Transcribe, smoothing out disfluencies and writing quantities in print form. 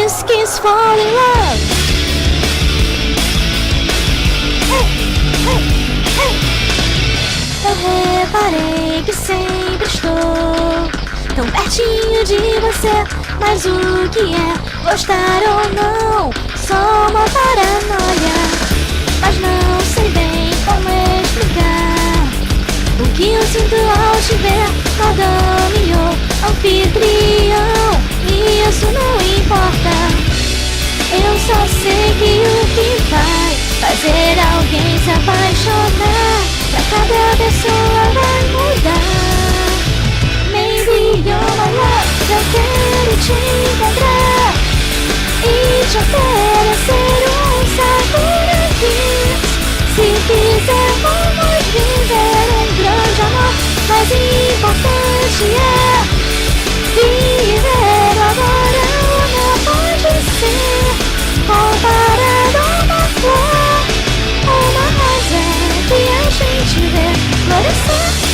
kiss, kiss, fall in love. Eu reparei que sempre estou tão pertinho de você, mas o que é gostar ou não? Só uma paranoia, mas não sei bem como explicar o que eu sinto ao te ver, madame ou anfitrião. E isso não importa, eu só sei que o que vai fazer alguém se apaixonar, pra cada pessoa vai mudar. Maybe you're my love, eu quero te encontrar e te oferecer Sakura Kiss. Se quiser vamos viver grande amor, mas importante é viver agora. Não pode ser comparado a uma flor, uma rosa que a gente vê florescer.